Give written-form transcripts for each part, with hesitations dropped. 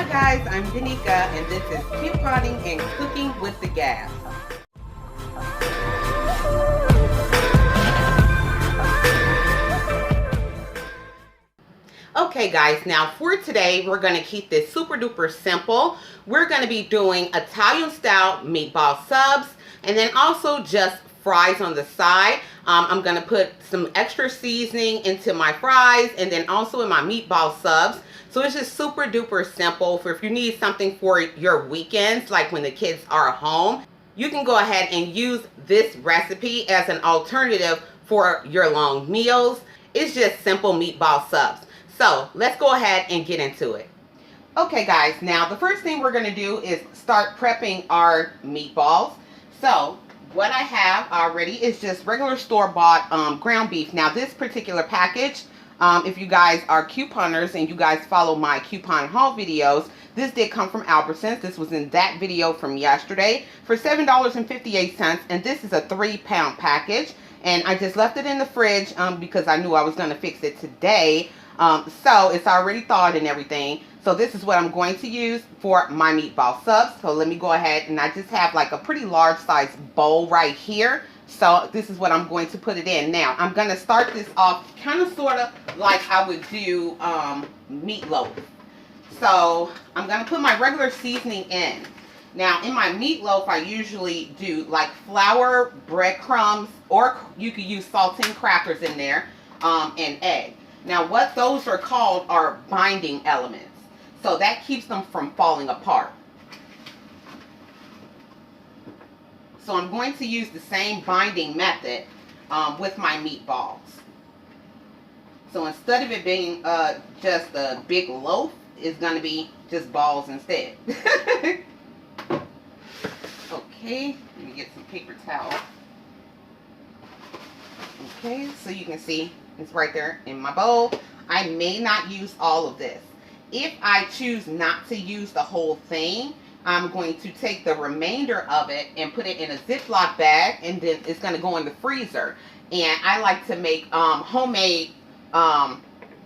guys, I'm Danica and this is Couponing and Cooking with the Gabb. Okay guys, now for today we're going to keep this super duper simple. We're going to be doing Italian style meatball subs and then also just fries on the side. I'm going to put some extra seasoning into my fries and then also in my meatball subs. So it's just super duper simple for if you need something for your weekends, like when the kids are home. You can go ahead and use this recipe as an alternative for your long meals. It's just simple meatball subs. So let's go ahead and get into it. Okay guys, now the first thing we're going to do is start prepping our meatballs. So what I have already is just regular store-bought ground beef. Now this particular package, if you guys are couponers and you guys follow my coupon haul videos, this did come from Albertsons. This was in that video from yesterday for $7.58, and this is a 3-pound package. And I just left it in the fridge because I knew I was going to fix it today. So it's already thawed and everything. So this is what I'm going to use for my meatball subs. So let me go ahead, and I just have like a pretty large size bowl right here. So this is what I'm going to put it in. Now I'm going to start this off kind of sort of like I would do meatloaf. So I'm going to put my regular seasoning in. Now in my meatloaf I usually do like flour, breadcrumbs, or you could use saltine crackers in there, and egg. Now what those are called are binding elements. So that keeps them from falling apart. So I'm going to use the same binding method with my meatballs. So instead of it being just a big loaf, it's going to be just balls instead. Okay, let me get some paper towel. Okay, so you can see it's right there in my bowl. I may not use all of this. If I choose not to use the whole thing, I'm going to take the remainder of it and put it in a Ziploc bag, and then it's going to go in the freezer. And I like to make homemade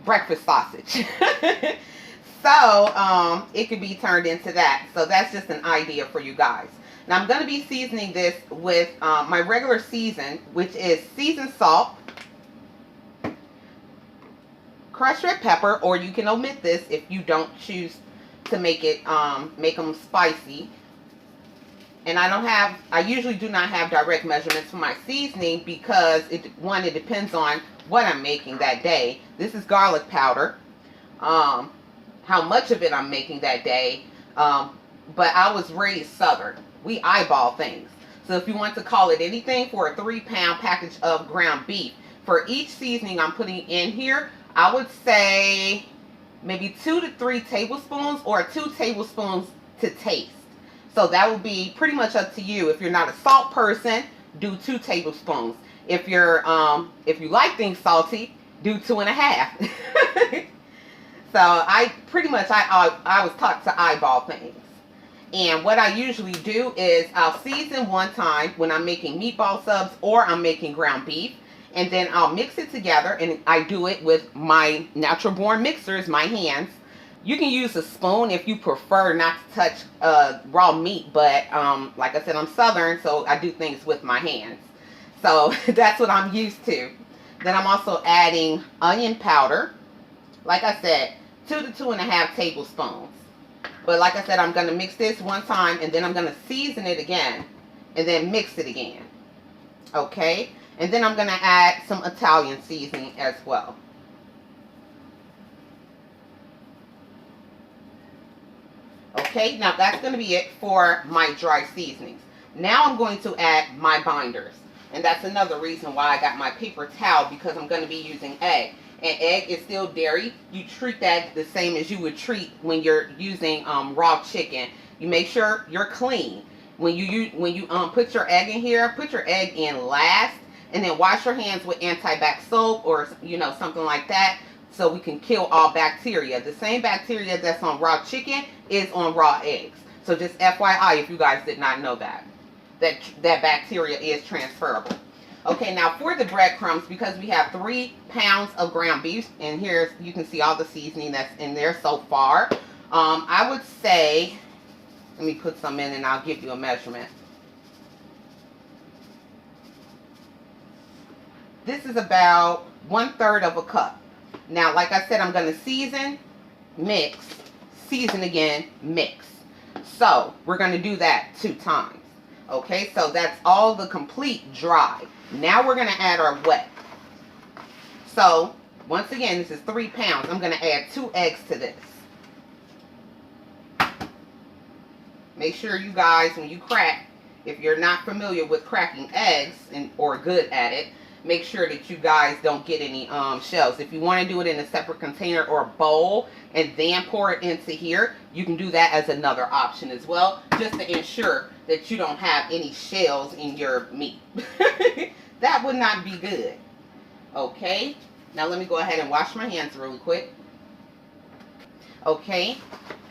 breakfast sausage. So it could be turned into that. So that's just an idea for you guys. Now I'm going to be seasoning this with my regular season, which is seasoned salt, crushed red pepper, or you can omit this if you don't choose to make it make them spicy. And I usually do not have direct measurements for my seasoning because it depends on what I'm making that day. This is garlic powder. How much of it I'm making that day, but I was raised Southern. We eyeball things. So if you want to call it anything for a 3-pound package of ground beef, for each seasoning I'm putting in here, I would say maybe 2 to 3 tablespoons or 2 tablespoons to taste. So that would be pretty much up to you. If you're not a salt person, do 2 tablespoons. If you like things salty, do 2.5. So I was taught to eyeball things. And what I usually do is I'll season one time when I'm making meatball subs or I'm making ground beef. And then I'll mix it together, and I do it with my natural born mixers, my hands. You can use a spoon if you prefer not to touch raw meat, but like I said, I'm Southern, so I do things with my hands. So that's what I'm used to. Then I'm also adding onion powder. Like I said, 2 to 2.5 tablespoons. But like I said, I'm going to mix this one time, and then I'm going to season it again, and then mix it again. Okay? And then I'm going to add some Italian seasoning as well. Okay, now that's going to be it for my dry seasonings. Now I'm going to add my binders. And that's another reason why I got my paper towel, because I'm going to be using egg. And egg is still dairy. You treat that the same as you would treat when you're using raw chicken. You make sure you're clean. When you put your egg in here, put your egg in last. And then wash your hands with anti-bac soap or, something like that, so we can kill all bacteria. The same bacteria that's on raw chicken is on raw eggs. So just FYI, if you guys did not know that bacteria is transferable. Okay, now for the breadcrumbs, because we have 3 pounds of ground beef, and here you can see all the seasoning that's in there so far. I would say, let me put some in and I'll give you a measurement. This is about 1/3 of a cup. Now, like I said, I'm going to season, mix, season again, mix. So we're going to do that 2 times. Okay, so that's all the complete dry. Now we're going to add our wet. So once again, this is 3 pounds. I'm going to add 2 eggs to this. Make sure you guys, when you crack, if you're not familiar with cracking eggs or good at it, make sure that you guys don't get any shells. If you want to do it in a separate container or bowl and then pour it into here, you can do that as another option as well, just to ensure that you don't have any shells in your meat. That would not be good. Okay, now let me go ahead and wash my hands really quick. Okay,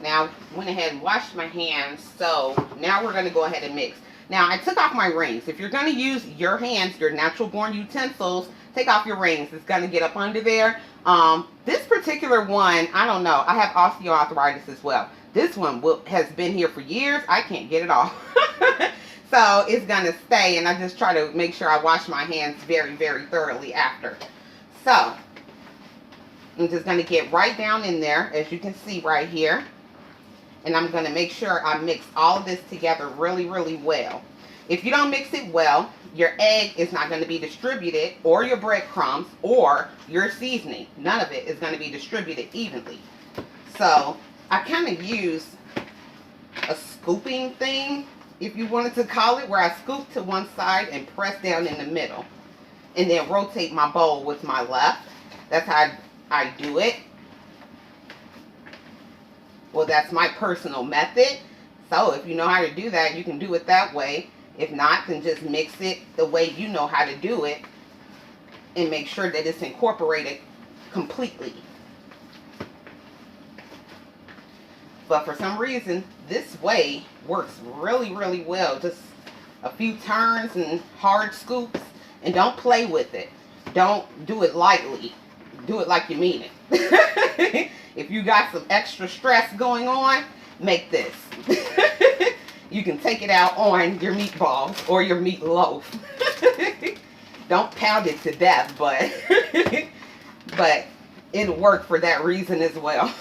now went ahead and washed my hands, so now we're going to go ahead and mix. Now, I took off my rings. If you're going to use your hands, your natural born utensils, take off your rings. It's going to get up under there. This particular one, I don't know. I have osteoarthritis as well. This one has been here for years. I can't get it off. So it's going to stay, and I just try to make sure I wash my hands very, very thoroughly after. So I'm just going to get right down in there, as you can see right here. And I'm going to make sure I mix all of this together really, really well. If you don't mix it well, your egg is not going to be distributed, or your breadcrumbs, or your seasoning. None of it is going to be distributed evenly. So I kind of use a scooping thing, if you wanted to call it, where I scoop to one side and press down in the middle. And then rotate my bowl with my left. That's how I do it. Well, that's my personal method. So if you know how to do that, you can do it that way. If not, then just mix it the way you know how to do it and make sure that it's incorporated completely. But for some reason, this way works really, really well. Just a few turns and hard scoops, and don't play with it. Don't do it lightly. Do it like you mean it. If you got some extra stress going on, make this. You can take it out on your meatballs or your meatloaf. Don't pound it to death, but it'll work for that reason as well.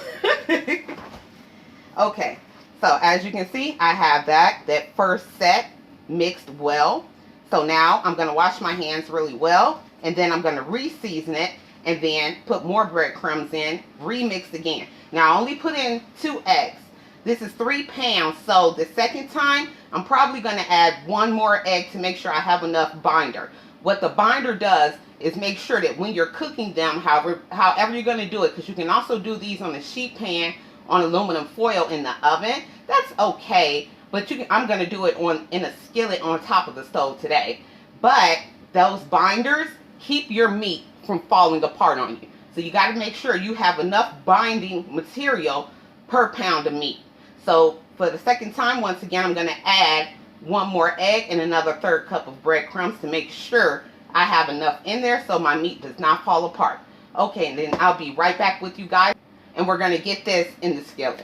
Okay, so as you can see, I have that first set mixed well. So now I'm going to wash my hands really well, and then I'm going to re-season it, and then put more breadcrumbs in, remix again. Now, I only put in 2 eggs. This is 3 pounds, so the second time, I'm probably going to add 1 more egg to make sure I have enough binder. What the binder does is make sure that when you're cooking them, however you're going to do it, because you can also do these on a sheet pan, on aluminum foil in the oven. That's okay, but I'm going to do it in a skillet on top of the stove today. But those binders keep your meat from falling apart on you. So you got to make sure you have enough binding material per pound of meat. So for the second time, once again, I'm going to add 1 more egg and another 1/3 cup of breadcrumbs to make sure I have enough in there so my meat does not fall apart. Okay, and then I'll be right back with you guys, and we're going to get this in the skillet.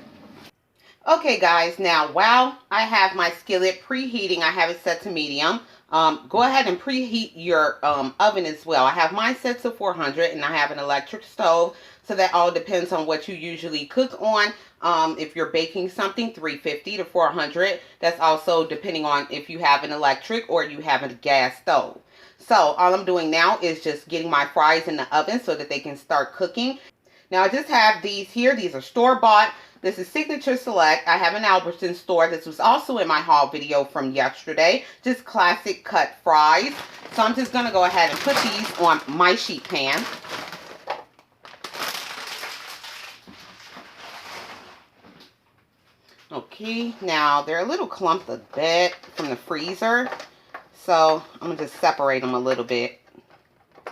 Okay guys, now while I have my skillet preheating, I have it set to medium. Go ahead and preheat your oven as well. I have mine set to 400, and I have an electric stove, so that all depends on what you usually cook on. If you're baking something, 350 to 400. That's also depending on if you have an electric or you have a gas stove. So all I'm doing now is just getting my fries in the oven so that they can start cooking. Now I just have these here. These are store-bought. This is Signature Select. I have an Albertsons store. This was also in my haul video from yesterday. Just classic cut fries. So I'm just going to go ahead and put these on my sheet pan. Okay, now they're a little clumped a bit from the freezer. So I'm going to just separate them a little bit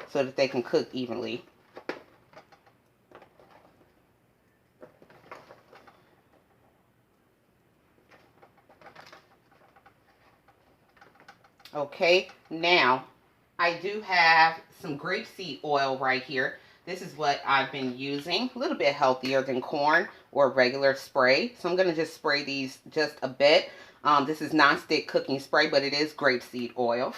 so that they can cook evenly. Okay, now I do have some grapeseed oil right here. This is what I've been using, a little bit healthier than corn or regular spray. So I'm going to just spray these just a bit. This is non-stick cooking spray, but it is grapeseed oil.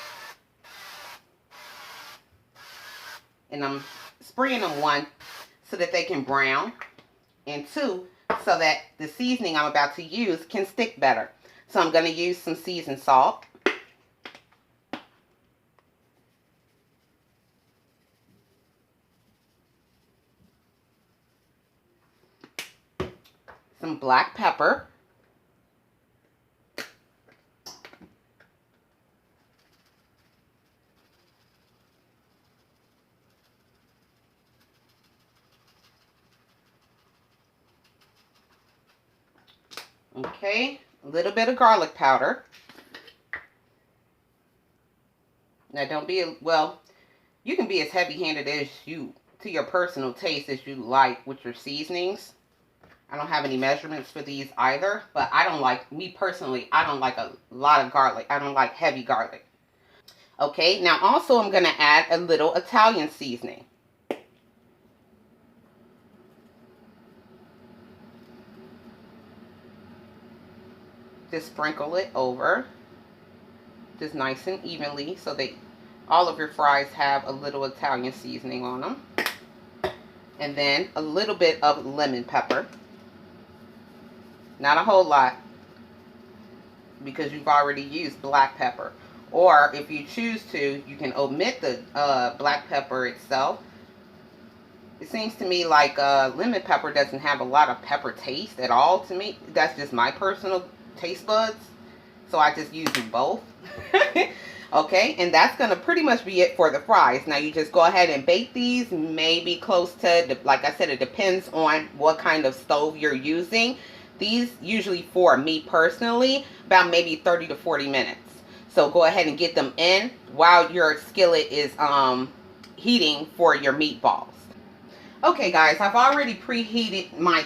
And I'm spraying them, one, so that they can brown, and two, so that the seasoning I'm about to use can stick better. So I'm going to use some seasoned salt. Some black pepper. Okay, a little bit of garlic powder. Now don't be, well, you can be as heavy-handed as you, to your personal taste, as you like with your seasonings. I don't have any measurements for these either, but I don't like, me personally, I don't like a lot of garlic. I don't like heavy garlic. Okay, now also I'm going to add a little Italian seasoning. Just sprinkle it over, just nice and evenly, so that all of your fries have a little Italian seasoning on them. And then a little bit of lemon pepper. Not a whole lot, because you've already used black pepper. Or if you choose to, you can omit the black pepper itself. It seems to me like lemon pepper doesn't have a lot of pepper taste at all to me. That's just my personal taste buds. So I just use them both. Okay, and that's going to pretty much be it for the fries. Now you just go ahead and bake these, maybe close to, like I said, it depends on what kind of stove you're using. These usually, for me personally, about maybe 30 to 40 minutes. So go ahead and get them in while your skillet is heating for your meatballs. Okay guys, I've already preheated my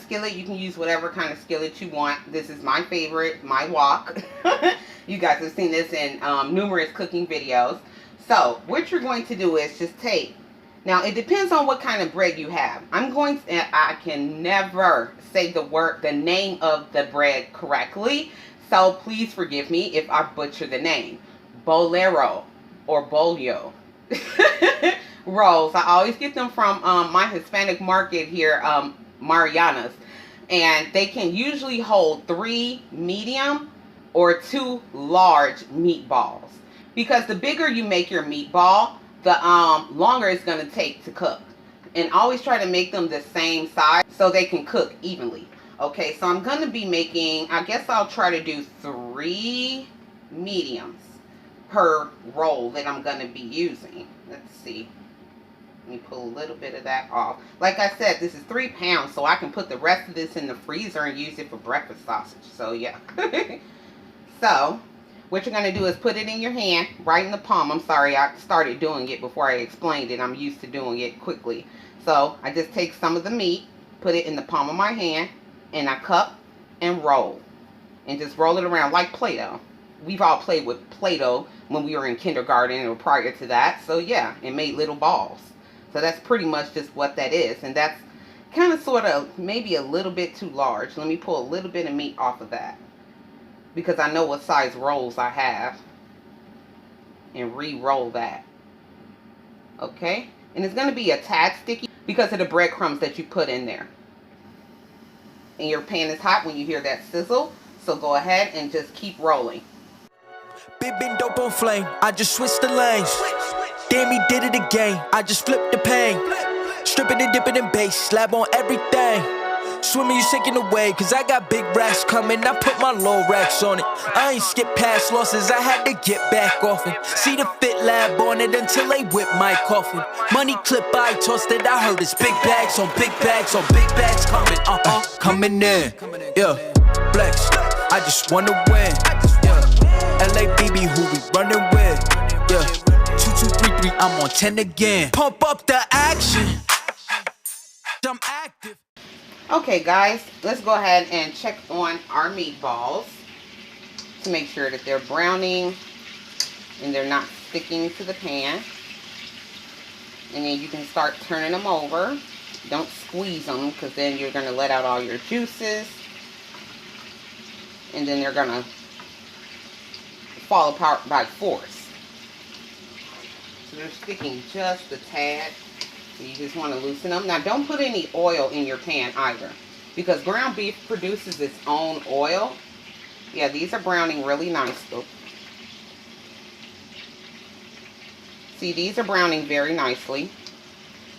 skillet. You can use whatever kind of skillet you want. This is my favorite, my wok. You guys have seen this in numerous cooking videos. So what you're going to do is just take, now it depends on what kind of bread you have. I can never say the name of the bread correctly. So please forgive me if I butcher the name. Bolero or Bolio. Rolls. I always get them from my Hispanic market here, Mariana's. And they can usually hold 3 medium or 2 large meatballs. Because the bigger you make your meatball, the longer it's going to take to cook. And always try to make them the same size so they can cook evenly. Okay, so I'm going to be making, I guess I'll try to do 3 mediums per roll that I'm going to be using. Let's see. Let me pull a little bit of that off. Like I said, this is 3 pounds, so I can put the rest of this in the freezer and use it for breakfast sausage. So, yeah. So, what you're going to do is put it in your hand, right in the palm. I'm sorry, I started doing it before I explained it. I'm used to doing it quickly. So, I just take some of the meat, put it in the palm of my hand, and I cup and roll. And just roll it around like Play-Doh. We've all played with Play-Doh when we were in kindergarten or prior to that. So, yeah, it made little balls. So that's pretty much just what that is. And that's kind of sort of maybe a little bit too large. Let me pull a little bit of meat off of that, because I know what size rolls I have. And re-roll that. Okay? And it's going to be a tad sticky because of the breadcrumbs that you put in there. And your pan is hot when you hear that sizzle. So go ahead and just keep rolling. Big been dope on flame, I just switched the lanes. Damn, he did it again, I just flipped the pain. Stripping and dipping in bass, slab on everything. Swimming, you sinking away, cause I got big racks coming. I put my low racks on it. I ain't skip past losses, I had to get back off it. See the fit lab on it until they whip my coffin. Money clip, I tossed it, I heard it's big bags on big bags on big bags coming. Coming in, yeah, flex. I just wanna win, yeah. LABB, who we running with, yeah. 2233, I'm on 10 again. Pump up the action. I'm active. Okay guys, let's go ahead and check on our meatballs to make sure that they're browning and they're not sticking to the pan. And then you can start turning them over. Don't squeeze them because then you're going to let out all your juices. And then they're going to fall apart by force. So they're sticking just a tad. So you just want to loosen them. Now don't put any oil in your pan either, because ground beef produces its own oil. Yeah, these are browning really nice though. See, these are browning very nicely.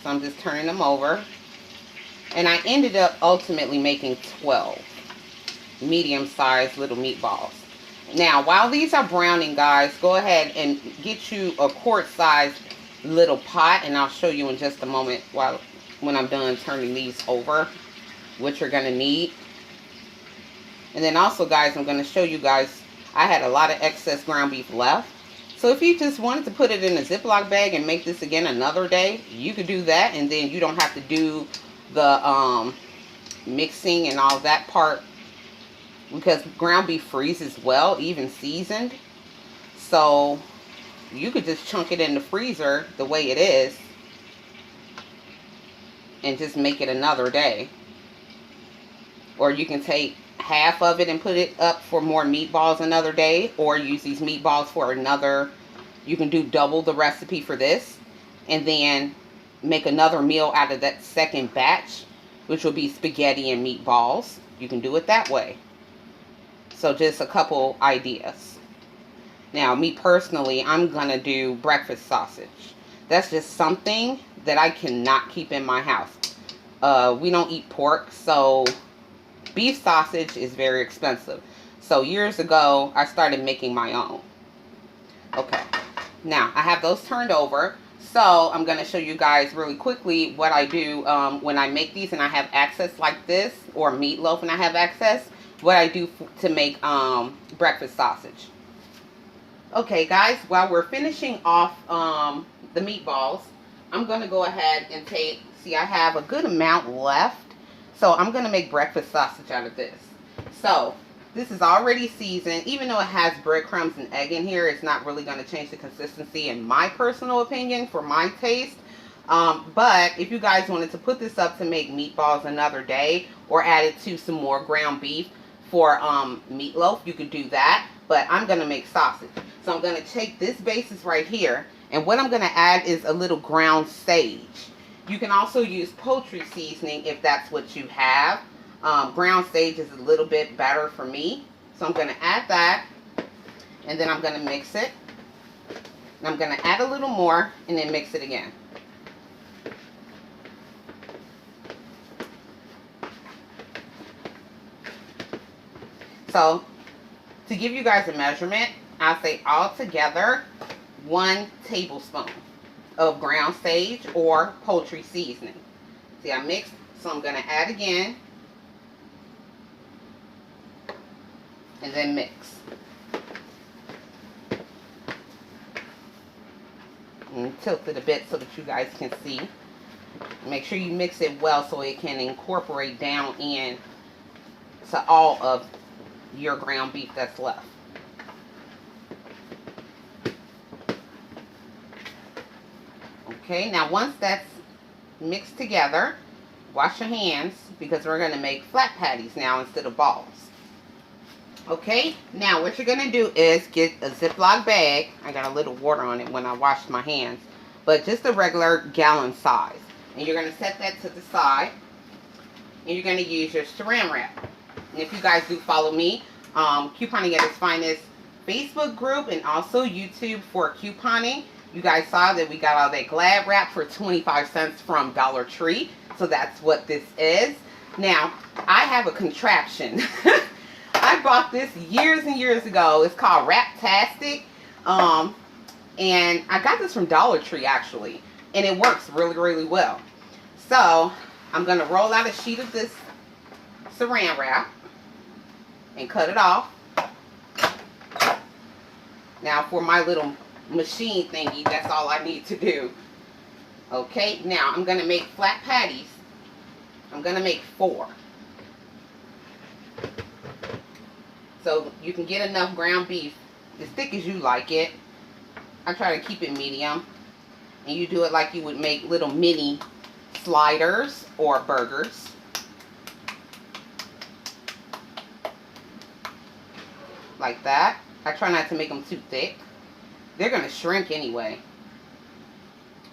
So I'm just turning them over. And I ended up ultimately making 12 medium-sized little meatballs. Now, while these are browning, guys, go ahead and get you a quart-sized little pot, and I'll show you in just a moment when I'm done turning these over what you're going to need. And then also, guys, I'm going to show you guys, I had a lot of excess ground beef left. So if you just wanted to put it in a Ziploc bag and make this again another day, you could do that, and then you don't have to do the mixing and all that part, because ground beef freezes well, even seasoned. So you could just chunk it in the freezer the way it is and just make it another day. Or you can take half of it and put it up for more meatballs another day, or use these meatballs for another. You can do double the recipe for this and then make another meal out of that second batch, which will be spaghetti and meatballs. You can do it that way. So just a couple ideas. Now, me personally, I'm going to do breakfast sausage. That's just something that I cannot keep in my house. We don't eat pork, so beef sausage is very expensive. So years ago, I started making my own. Okay, now I have those turned over. So I'm going to show you guys really quickly what I do when I make these and I have access like this, or meatloaf and I have access, what I do to make breakfast sausage. Okay, guys, while we're finishing off the meatballs, I'm going to go ahead and see, I have a good amount left. So I'm going to make breakfast sausage out of this. So this is already seasoned. Even though it has breadcrumbs and egg in here, it's not really going to change the consistency in my personal opinion for my taste. But if you guys wanted to put this up to make meatballs another day, or add it to some more ground beef for meatloaf, you could do that. But I'm going to make sausage. So I'm going to take this basis right here, and what I'm going to add is a little ground sage. You can also use poultry seasoning if that's what you have. Ground sage is a little bit better for me. So I'm going to add that, and then I'm going to mix it. And I'm going to add a little more and then mix it again. So to give you guys a measurement, I'll say altogether 1 tablespoon of ground sage or poultry seasoning. See, I mixed, so I'm going to add again and then mix. And tilt it a bit so that you guys can see. Make sure you mix it well so it can incorporate down in to all of your ground beef that's left. Okay, now once that's mixed together, wash your hands, because we're going to make flat patties now instead of balls. Okay, now what you're going to do is get a Ziploc bag. I got a little water on it when I washed my hands, but just a regular gallon size. And you're going to set that to the side, and you're going to use your saran wrap. And if you guys do follow me, Couponing at its Finest Facebook group and also YouTube for couponing, you guys saw that we got all that Glad wrap for 25 cents from Dollar Tree. So that's what this is. Now, I have a contraption. I bought this years and years ago. It's called Wrap-tastic. And I got this from Dollar Tree, actually. And it works really, really well. So, I'm going to roll out a sheet of this saran wrap and cut it off. Now, for my little machine thingy, that's all I need to do. Okay, now I'm going to make flat patties. I'm going to make 4. So you can get enough ground beef as thick as you like it. I try to keep it medium. And you do it like you would make little mini sliders or burgers. Like that. I try not to make them too thick. They're going to shrink anyway.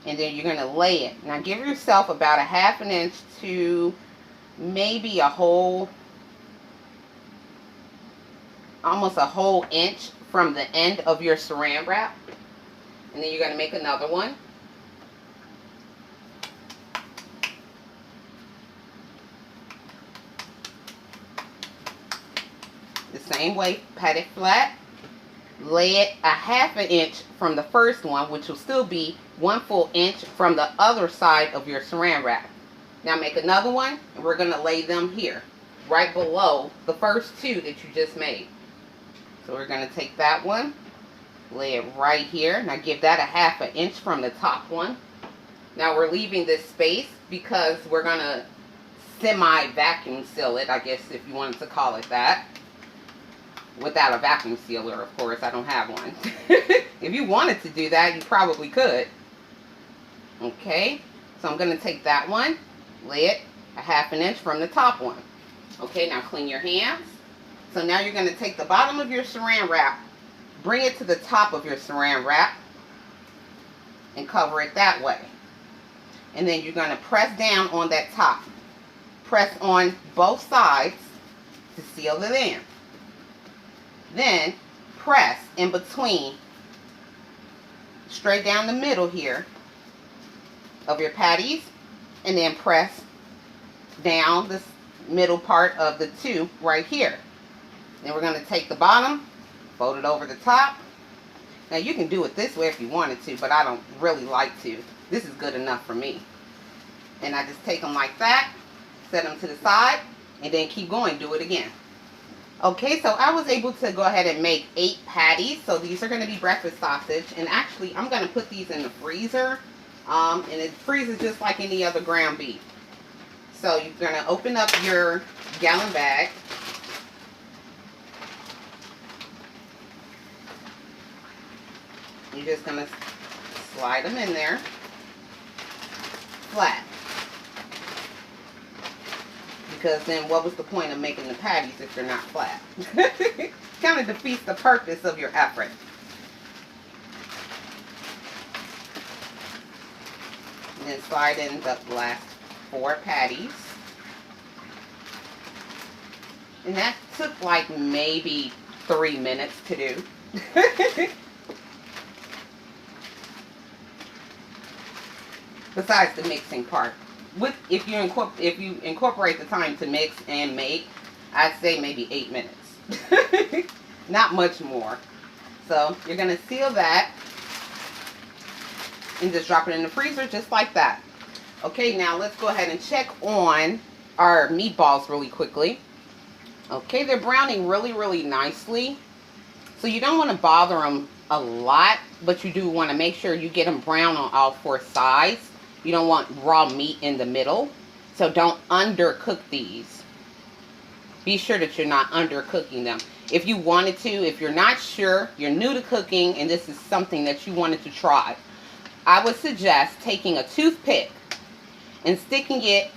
And then you're going to lay it. Now give yourself about a ½ inch to maybe a whole, almost a whole inch from the end of your saran wrap. And then you're going to make another one. The same way, pat it flat. Lay it a ½ inch from the first one, which will still be 1 full inch from the other side of your saran wrap. Now make another one, and we're going to lay them here, right below the first two that you just made. So we're going to take that one, lay it right here. Now give that a ½ inch from the top one. Now we're leaving this space because we're going to semi-vacuum seal it, I guess if you wanted to call it that. Without a vacuum sealer, of course. I don't have one. If you wanted to do that, you probably could. Okay, so I'm going to take that one, lay it a ½ inch from the top one. Okay, now clean your hands. So now you're going to take the bottom of your saran wrap, bring it to the top of your saran wrap, and cover it that way. And then you're going to press down on that top. Press on both sides to seal it in. Then press in between, straight down the middle here of your patties, and then press down the middle part of the two right here. Then we're going to take the bottom, fold it over the top. Now you can do it this way if you wanted to, but I don't really like to. This is good enough for me. And I just take them like that, set them to the side, and then keep going, do it again. Okay, so I was able to go ahead and make 8 patties. So these are going to be breakfast sausage. And actually, I'm going to put these in the freezer. And it freezes just like any other ground beef. So you're going to open up your gallon bag. You're just going to slide them in there flat. Because then what was the point of making the patties if they're not flat? Kind of defeats the purpose of your effort. And then slide in the last 4 patties. And that took like maybe 3 minutes to do. Besides the mixing part. If you incorporate the time to mix and make, I'd say maybe 8 minutes. Not much more. So you're going to seal that and just drop it in the freezer just like that. Okay, now let's go ahead and check on our meatballs really quickly. Okay, they're browning really, really nicely. So you don't want to bother them a lot, but you do want to make sure you get them brown on all 4 sides. You don't want raw meat in the middle. So don't undercook these. Be sure that you're not undercooking them. If you wanted to, if you're not sure, you're new to cooking, and this is something that you wanted to try, I would suggest taking a toothpick and sticking it.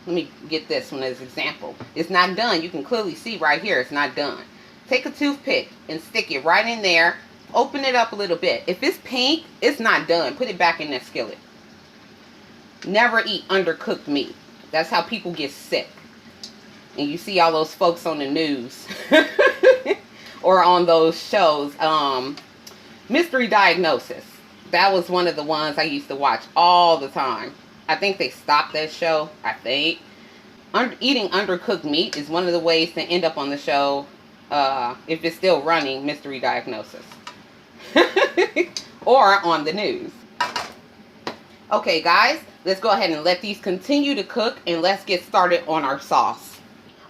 Let me get this one as an example. It's not done. You can clearly see right here it's not done. Take a toothpick and stick it right in there. Open it up a little bit. If it's pink, it's not done. Put it back in that skillet. Never eat undercooked meat. That's how people get sick. And you see all those folks on the news or on those shows. Mystery Diagnosis. That was one of the ones I used to watch all the time. I think they stopped that show, I think. Eating undercooked meat is one of the ways to end up on the show, if it's still running, Mystery Diagnosis. Or on the news. Okay, guys, let's go ahead and let these continue to cook, and let's get started on our sauce.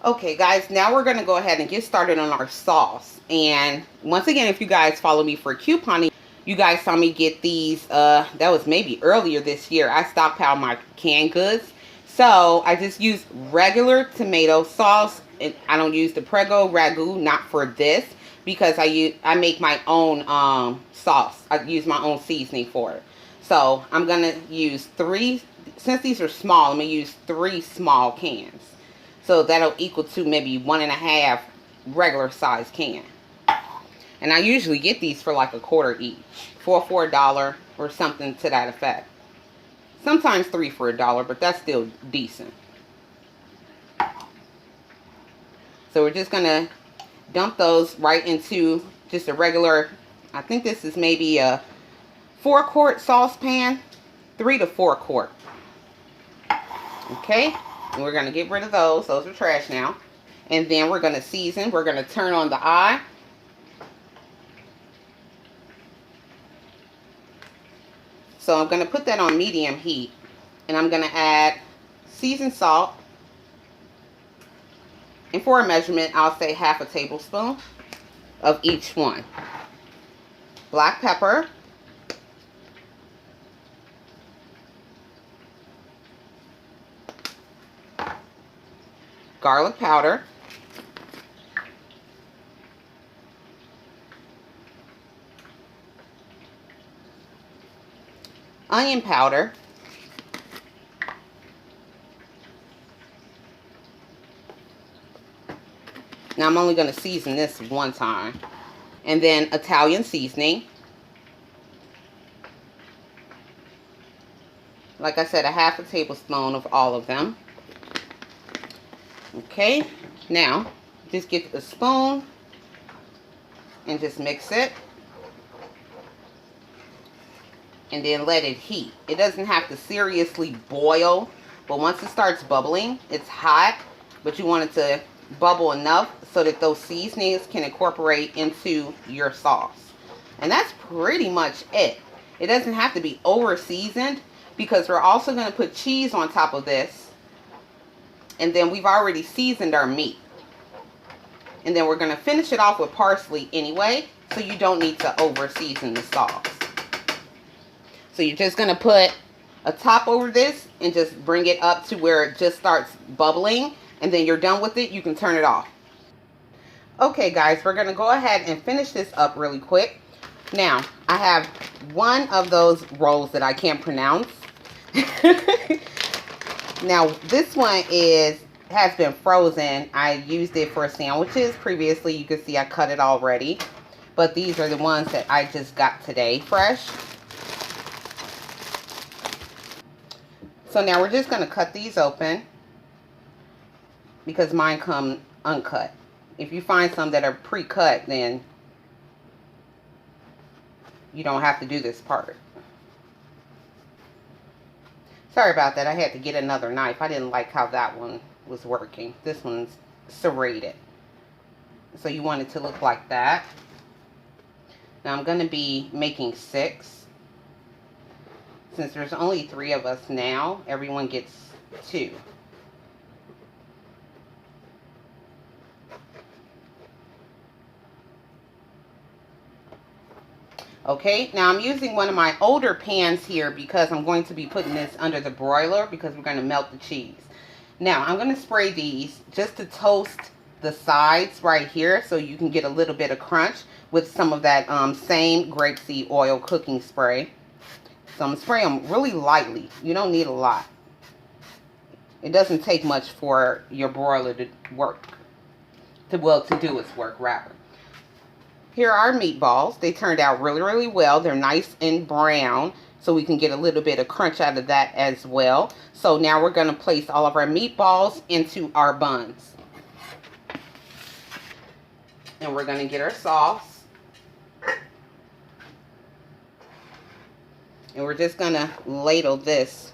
Okay, guys, now we're going to go ahead and get started on our sauce. And once again, if you guys follow me for couponing, you guys saw me get these, that was maybe earlier this year. I stockpiled my canned goods. So I just use regular tomato sauce. And I don't use the Prego Ragu, not for this, because I make my own sauce. I use my own seasoning for it. So I'm going to use 3, since these are small, I'm going to use 3 small cans. So that'll equal to maybe 1.5 regular size can. And I usually get these for like $1 each, for $1 or something to that effect. Sometimes 3 for $1, but that's still decent. So we're just going to dump those right into just a regular, I think this is maybe a 4-quart saucepan, 3 to 4 quart. Okay, and we're going to get rid of those. Those are trash now. And then we're going to season. We're going to turn on the eye. So I'm going to put that on medium heat. And I'm going to add seasoned salt. And for a measurement, I'll say half a tablespoon of each one. Black pepper. Garlic powder. Onion powder. Now I'm only going to season this one time. And then Italian seasoning. Like I said, a half a tablespoon of all of them. Okay, now just get a spoon and just mix it. And then let it heat. It doesn't have to seriously boil, but once it starts bubbling, it's hot, but you want it to bubble enough so that those seasonings can incorporate into your sauce. And that's pretty much it. It doesn't have to be over seasoned, because we're also going to put cheese on top of this. And then we've already seasoned our meat. And then we're going to finish it off with parsley anyway, so you don't need to over season the sauce. So you're just going to put a top over this and just bring it up to where it just starts bubbling. And then you're done with it. You can turn it off. Okay, guys, we're going to go ahead and finish this up really quick. Now, I have one of those rolls that I can't pronounce. Now, this one has been frozen. I used it for sandwiches previously. You can see I cut it already. But these are the ones that I just got today, fresh. So now we're just going to cut these open, because mine come uncut. If you find some that are pre-cut, then you don't have to do this part. Sorry about that. I had to get another knife. I didn't like how that one was working. This one's serrated. So you want it to look like that. Now I'm going to be making 6. Since there's only 3 of us now, everyone gets 2. Okay, now I'm using one of my older pans here because I'm going to be putting this under the broiler because we're going to melt the cheese. Now, I'm going to spray these just to toast the sides right here so you can get a little bit of crunch with some of that same grapeseed oil cooking spray. So I'm going to spray them really lightly. You don't need a lot. It doesn't take much for your broiler to work. To do its work, rather. Here are our meatballs. They turned out really, really well. They're nice and brown, so we can get a little bit of crunch out of that as well. So now we're going to place all of our meatballs into our buns. And we're going to get our sauce. And we're just going to ladle this.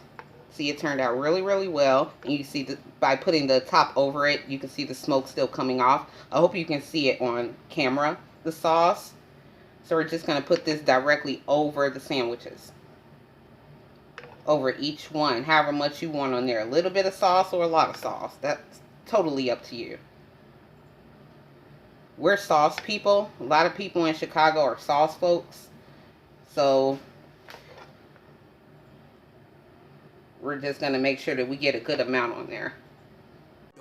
See, it turned out really, really well. And you see, by putting the top over it, you can see the smoke still coming off. I hope you can see it on camera, the sauce. So we're just going to put this directly over the sandwiches. Over each one, however much you want on there. A little bit of sauce or a lot of sauce. That's totally up to you. We're sauce people. A lot of people in Chicago are sauce folks. So we're just going to make sure that we get a good amount on there.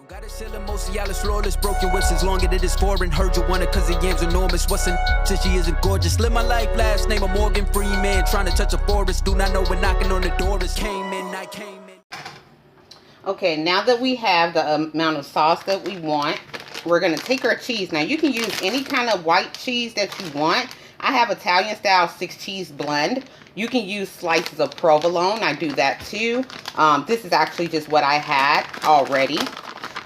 Got a ceiling, mostly all is flawless. Broken whistles longer than it's foreign. Heard you want it cause the yam's enormous. What's in since she isn't gorgeous? Live my life, last name of Morgan Freeman. Trying to touch a forest. Do not know when knocking on the door is. Came in, I came in. Okay, now that we have the amount of sauce that we want, we're going to take our cheese. Now, you can use any kind of white cheese that you want. I have Italian style 6-cheese blend. You can use slices of provolone. I do that too. This is actually just what I had already.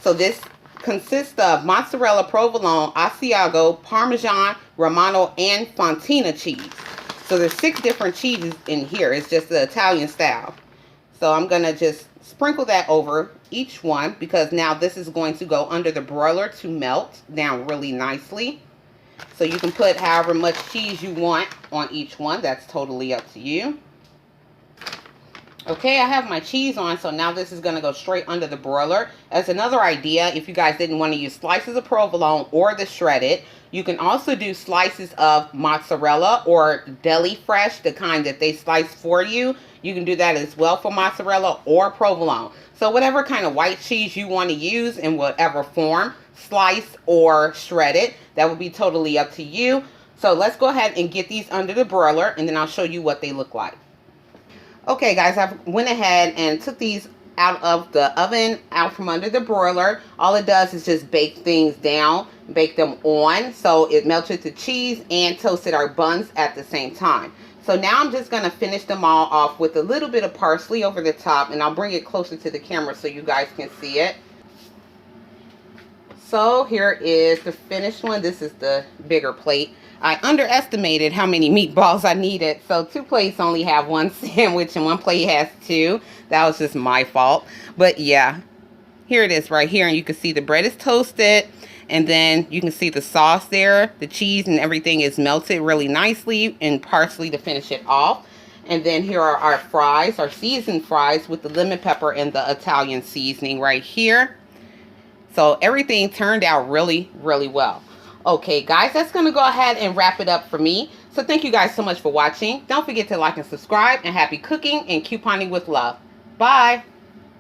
So this consists of mozzarella, provolone, Asiago, Parmesan, Romano, and Fontina cheese. So there's 6 different cheeses in here. It's just the Italian style. So I'm going to just sprinkle that over each one because now this is going to go under the broiler to melt down really nicely. So you can put however much cheese you want on each one. That's totally up to you. Okay, I have my cheese on, so now this is going to go straight under the broiler. As another idea, if you guys didn't want to use slices of provolone or the shredded, you can also do slices of mozzarella or deli fresh, the kind that they slice for you. You can do that as well for mozzarella or provolone. So whatever kind of white cheese you want to use in whatever form, slice or shredded, that would be totally up to you. So let's go ahead and get these under the broiler, and then I'll show you what they look like. Okay guys, I went ahead and took these out of the oven, out from under the broiler. All it does is just bake things down, bake them on. So it melted the cheese and toasted our buns at the same time. So now I'm just going to finish them all off with a little bit of parsley over the top. And I'll bring it closer to the camera so you guys can see it. So here is the finished one. This is the bigger plate. I underestimated how many meatballs I needed. So 2 plates only have 1 sandwich and 1 plate has 2. That was just my fault. But yeah, here it is right here. And you can see the bread is toasted. And then you can see the sauce there. The cheese and everything is melted really nicely. And parsley to finish it off. And then here are our fries, our seasoned fries with the lemon pepper and the Italian seasoning right here. So everything turned out really, really well. Okay, guys, that's going to go ahead and wrap it up for me. So thank you guys so much for watching. Don't forget to like and subscribe, and happy cooking and couponing with love. Bye.